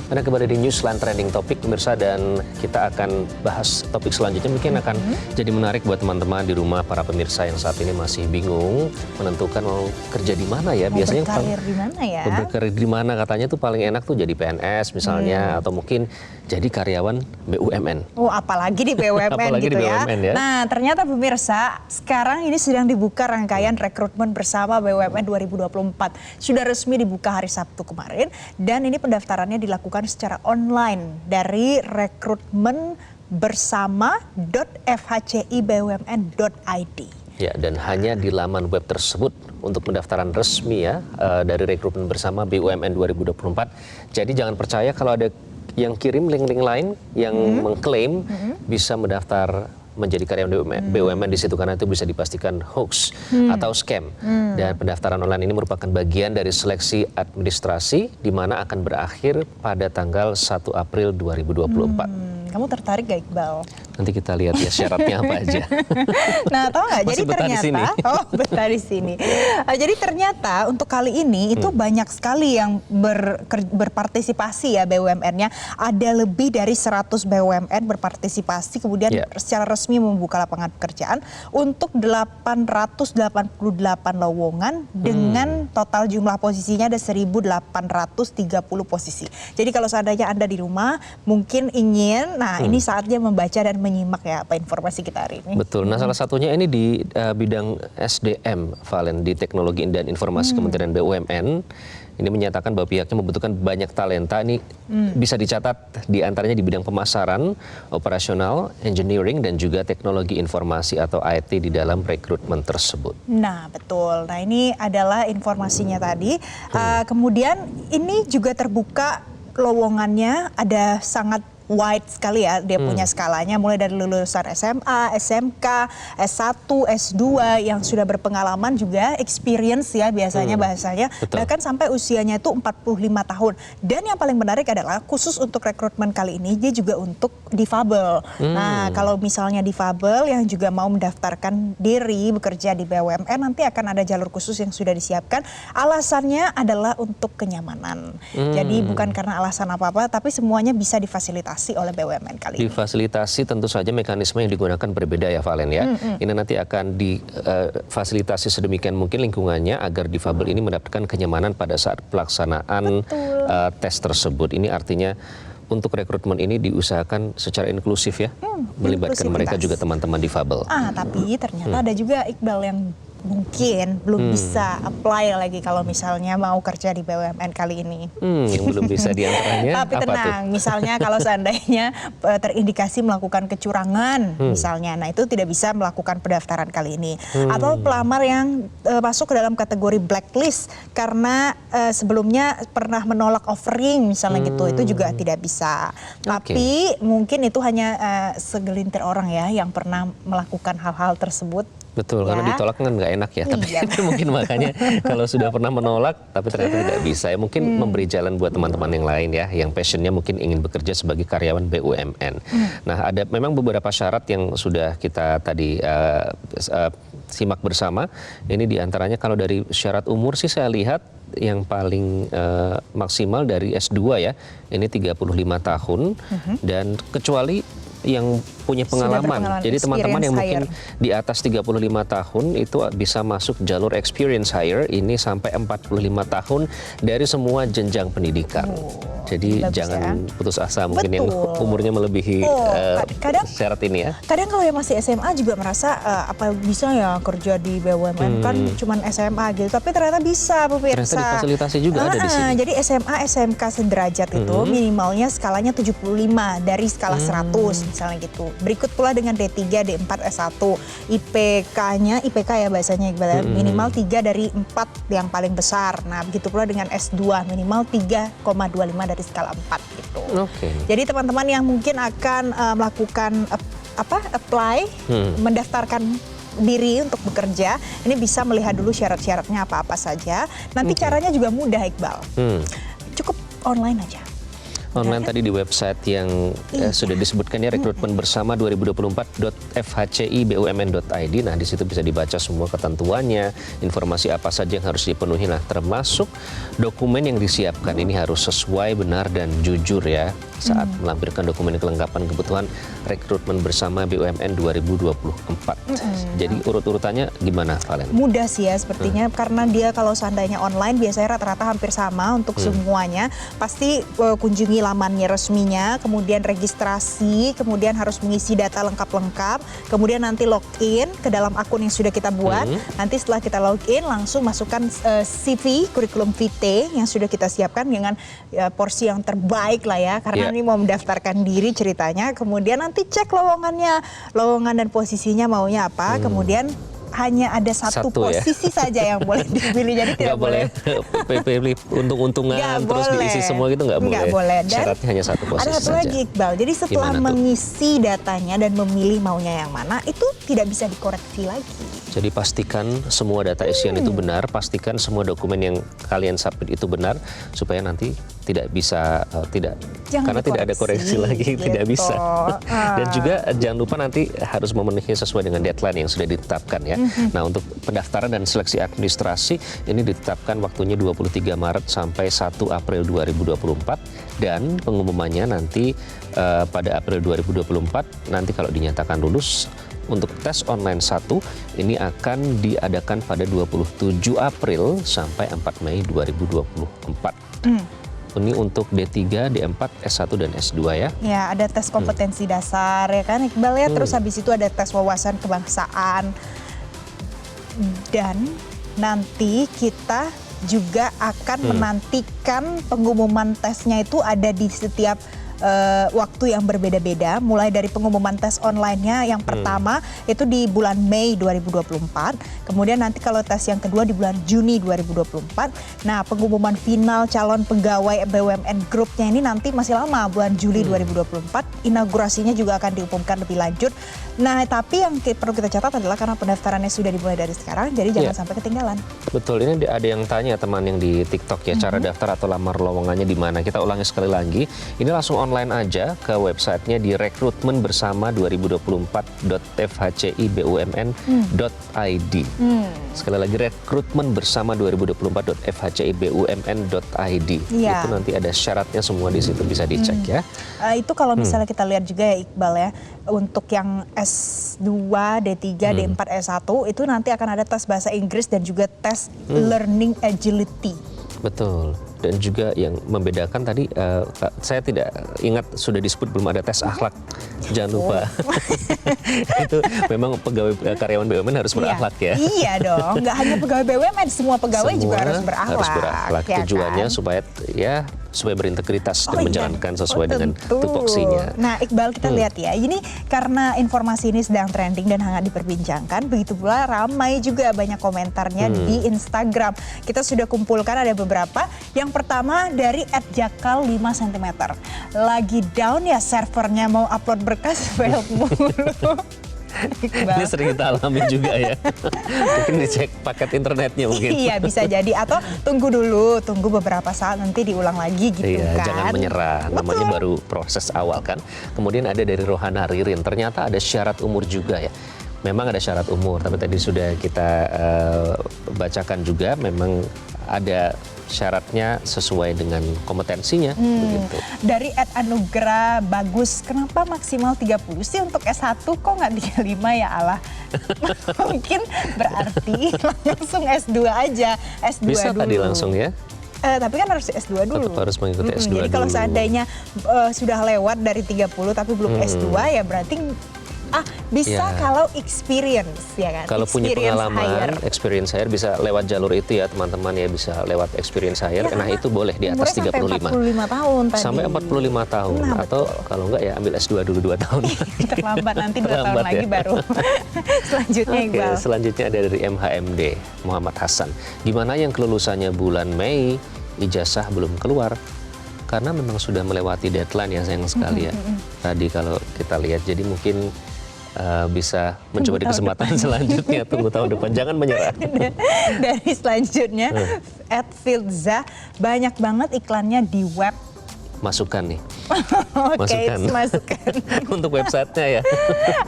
Anda kembali di Newsline Trending Topik, pemirsa, dan kita akan bahas topik selanjutnya. Mungkin akan jadi menarik buat teman-teman di rumah, para pemirsa yang saat ini masih bingung menentukan mau kerja di mana ya. Biasanya berkarir di mana ya? Berkarir di mana, katanya tuh paling enak tuh jadi PNS misalnya, atau mungkin jadi karyawan BUMN. Oh, apalagi di BUMN apalagi gitu di ya. BUMN, ya. Nah, ternyata pemirsa, sekarang ini sedang dibuka rangkaian rekrutmen bersama BUMN 2024. Sudah resmi dibuka hari Sabtu kemarin, dan ini pendaftarannya dilakukan secara online dari rekrutmen bersama.fhcibumn.id. Ya, dan hanya di laman web tersebut untuk pendaftaran resmi ya dari rekrutmen bersama BUMN 2024. Jadi jangan percaya kalau ada yang kirim link-link lain yang mengklaim bisa mendaftar menjadi karyawan BUMN di situ, karena itu bisa dipastikan hoax atau scam. Dan pendaftaran online ini merupakan bagian dari seleksi administrasi di mana akan berakhir pada tanggal 1 April 2024. Kamu tertarik gak, Iqbal? Nanti kita lihat ya syaratnya apa aja. Nah, tahu nggak? Jadi betah di sini. Betah di sini. Jadi ternyata untuk kali ini itu banyak sekali yang berpartisipasi ya BUMN-nya. Ada lebih dari 100 BUMN berpartisipasi, kemudian secara resmi membuka lapangan pekerjaan untuk 888 lowongan dengan total jumlah posisinya ada 1.830 posisi. Jadi kalau seandainya Anda di rumah mungkin ingin, nah ini saatnya membaca dan menyimak ya apa informasi kita hari ini. Betul. Nah, salah satunya ini di bidang SDM, Valen, di Teknologi dan Informasi Kementerian BUMN. Ini menyatakan bahwa pihaknya membutuhkan banyak talenta. Ini bisa dicatat di antaranya di bidang pemasaran, operasional, engineering, dan juga teknologi informasi atau IT di dalam rekrutmen tersebut. Nah, betul. Nah, ini adalah informasinya tadi. Kemudian ini juga terbuka lowongannya, ada sangat wide sekali ya, dia punya skalanya mulai dari lulusan SMA, SMK, S1, S2 yang sudah berpengalaman juga, experience ya biasanya bahasanya, bahkan sampai usianya itu 45 tahun. Dan yang paling menarik adalah khusus untuk rekrutmen kali ini dia juga untuk difabel. Nah, kalau misalnya difabel yang juga mau mendaftarkan diri bekerja di BUMN, nanti akan ada jalur khusus yang sudah disiapkan. Alasannya adalah untuk kenyamanan. Jadi bukan karena alasan apa-apa, tapi semuanya bisa difasilitasi oleh BUMN kali ini. Difasilitasi, tentu saja mekanisme yang digunakan berbeda ya, Valen ya. Ini nanti akan difasilitasi sedemikian mungkin lingkungannya agar difabel ini mendapatkan kenyamanan pada saat pelaksanaan tes tersebut. Ini artinya untuk rekrutmen ini diusahakan secara inklusif ya, melibatkan mereka juga teman-teman difabel. Tapi ternyata ada juga, Iqbal, yang mungkin belum bisa apply lagi kalau misalnya mau kerja di BUMN kali ini. Yang belum bisa diantaranya. Tapi tenang, misalnya kalau seandainya terindikasi melakukan kecurangan misalnya, nah itu tidak bisa melakukan pendaftaran kali ini. Atau pelamar yang masuk ke dalam kategori blacklist karena sebelumnya pernah menolak offering misalnya gitu, itu juga tidak bisa. Tapi mungkin itu hanya segelintir orang ya yang pernah melakukan hal-hal tersebut. Betul, karena ditolak kan nggak enak ya. Tapi mungkin makanya kalau sudah pernah menolak tapi ternyata tidak bisa ya, mungkin memberi jalan buat teman-teman yang lain ya, yang passionnya mungkin ingin bekerja sebagai karyawan BUMN. Nah, ada memang beberapa syarat yang sudah kita tadi simak bersama. Ini diantaranya kalau dari syarat umur sih saya lihat yang paling maksimal dari S2 ya, ini 35 tahun, dan kecuali yang punya pengalaman. Jadi teman-teman yang mungkin di atas 35 tahun itu bisa masuk jalur experience hire ini sampai 45 tahun dari semua jenjang pendidikan. Jadi jangan putus asa mungkin yang umurnya melebihi syarat ini ya. Kadang kalau yang masih SMA juga merasa apa bisa ya kerja di BUMN, kan cuman SMA gitu. Tapi ternyata bisa, pemirsa. Ternyata difasilitasi juga ada di sini. Jadi SMA, SMK sederajat itu minimalnya skalanya 75 dari skala 100 misalnya gitu. Berikut pula dengan D3, D4, S1. IPK-nya, IPK ya bahasanya Iqbal, minimal 3 dari 4 yang paling besar. Nah, begitu pula dengan S2 minimal 3,25 dari skala 4 gitu. Jadi teman-teman yang mungkin akan melakukan apply, mendaftarkan diri untuk bekerja, ini bisa melihat dulu syarat-syaratnya apa-apa saja. Nanti caranya juga mudah, Iqbal. Cukup online aja. online tadi di website yang sudah disebutkan ya, rekrutmen bersama 2024.fhcibumn.id. Nah, di situ bisa dibaca semua ketentuannya, informasi apa saja yang harus dipenuhi. Nah, termasuk dokumen yang disiapkan ini harus sesuai, benar dan jujur ya saat melampirkan dokumen kelengkapan kebutuhan rekrutmen bersama BUMN 2024. Jadi urut-urutannya gimana, Valen? Mudah sih ya sepertinya, karena dia kalau seandainya online biasanya rata-rata hampir sama untuk semuanya. Pasti kunjungi lamannya resminya, kemudian registrasi, kemudian harus mengisi data lengkap-lengkap, kemudian nanti login ke dalam akun yang sudah kita buat. Nanti setelah kita login langsung masukkan CV, kurikulum vitae yang sudah kita siapkan dengan porsi yang terbaik lah ya, karena ini mau mendaftarkan diri ceritanya. Kemudian nanti cek lowongan dan posisinya maunya apa, kemudian hanya ada satu posisi saja yang boleh dipilih, jadi tidak boleh pilih untung-untungan terus diisi semua gitu, nggak boleh. Dan syaratnya hanya satu posisi ada satu saja. lagi, Iqbal, jadi setelah mengisi datanya dan memilih maunya yang mana, itu tidak bisa dikoreksi lagi. Jadi pastikan semua data isian itu benar, pastikan semua dokumen yang kalian submit itu benar, supaya nanti tidak bisa karena tidak ada koreksi lagi, tidak bisa. Dan juga jangan lupa nanti harus memenuhi sesuai dengan deadline yang sudah ditetapkan ya. Nah, untuk pendaftaran dan seleksi administrasi ini ditetapkan waktunya 23 Maret sampai 1 April 2024, dan pengumumannya nanti pada April 2024. Nanti kalau dinyatakan lulus, untuk tes online 1 ini akan diadakan pada 27 April sampai 4 Mei 2024. Ini untuk D3, D4, S1, dan S2 ya. Ya, ada tes kompetensi dasar ya kan, Iqbal ya. Terus habis itu ada tes wawasan kebangsaan. Dan nanti kita juga akan menantikan pengumuman tesnya itu ada di setiap waktu yang berbeda-beda, mulai dari pengumuman tes online-nya yang pertama itu di bulan Mei 2024, kemudian nanti kalau tes yang kedua di bulan Juni 2024. Nah, pengumuman final calon pegawai BUMN Group-nya ini nanti masih lama, bulan Juli 2024. Inaugurasinya juga akan diumumkan lebih lanjut. Nah, tapi yang perlu kita catat adalah karena pendaftarannya sudah dimulai dari sekarang, jadi jangan sampai ketinggalan. Betul, ini ada yang tanya teman yang di TikTok ya, cara daftar atau lamar lowongannya di mana. Kita ulangi sekali lagi, ini langsung online aja ke websitenya di rekrutmenbersama 2024.fhcibumn.id. Sekali lagi, rekrutmenbersama 2024.fhcibumn.id. Itu nanti ada syaratnya semua di situ, bisa dicek ya. Itu kalau misalnya kita lihat juga ya, Iqbal ya, untuk yang S2, D3, D4, S1 itu nanti akan ada tes bahasa Inggris dan juga tes learning agility. Betul. Dan juga yang membedakan tadi, saya tidak ingat sudah disebut belum ada tes akhlak. Jangan lupa. Itu memang pegawai karyawan BUMN harus berakhlak ya. Iya dong, nggak hanya pegawai BUMN, semua pegawai juga harus berakhlak. Harus berakhlak. Ya tujuannya kan? supaya berintegritas dan menjalankan sesuai dengan tupoksinya. Nah, Iqbal, kita lihat ya, ini karena informasi ini sedang trending dan hangat diperbincangkan, begitu pula ramai juga banyak komentarnya di Instagram. Kita sudah kumpulkan ada beberapa. Yang pertama dari @jakal 5 cm. Lagi down ya servernya, mau upload berkas fail mulu. Ini sering kita alami juga ya. Mungkin dicek paket internetnya mungkin. Iya, bisa jadi. Atau tunggu beberapa saat nanti diulang lagi gitu kan. Jangan menyerah, namanya baru proses awal kan. Kemudian ada dari Rohana Ririn, ternyata ada syarat umur juga ya. Memang ada syarat umur, tapi tadi sudah kita bacakan juga, memang ada syaratnya sesuai dengan kompetensinya. Begitu. Dari @anugrah bagus, kenapa maksimal 30 sih untuk S1, kok nggak 35 ya Allah? Mungkin berarti langsung S2 aja, S2 bisa dulu. Tadi langsung ya? Tapi kan harus S2 dulu. Tetap harus mengikuti S2 jadi kalau dulu. seandainya sudah lewat dari 30 tapi belum S2 ya berarti bisa kalau experience ya kan. Kalau punya pengalaman, experience hire bisa lewat jalur itu ya teman-teman ya, bisa lewat experience hire. Nah, itu boleh di atas 35. Sampai 45 tahun tadi. Sampai 45 tahun. Nah, atau kalau enggak ya ambil S2 dulu 2 tahun. Terlambat, nanti 2 tahun lagi baru. Selanjutnya Iqbal. Selanjutnya ada dari MHMD, Muhammad Hasan. Gimana yang kelulusannya bulan Mei, ijazah belum keluar? Karena memang sudah melewati deadline ya, sayang sekali ya. Tadi kalau kita lihat, jadi mungkin bisa mencoba di kesempatan selanjutnya, tunggu tahun depan, jangan menyerah. Dari selanjutnya @Filza, banyak banget iklannya di web masukan nih. Oke, masukan. Untuk websitenya ya.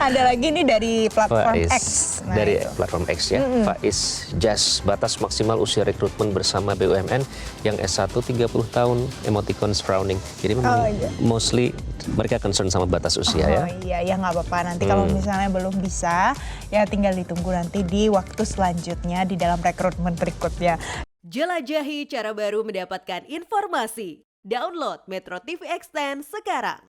Ada lagi nih dari platform Faiz, X. Nah, dari itu. platform X ya. Faiz Jas, batas maksimal usia rekrutmen bersama BUMN yang S1 30 tahun, emoticons frowning. Jadi memang mostly mereka concern sama batas usia ya. Oh iya, ya nggak apa-apa. Nanti kalau misalnya belum bisa, ya tinggal ditunggu nanti di waktu selanjutnya di dalam rekrutmen berikutnya. Jelajahi cara baru mendapatkan informasi. Download Metro TV Extend sekarang.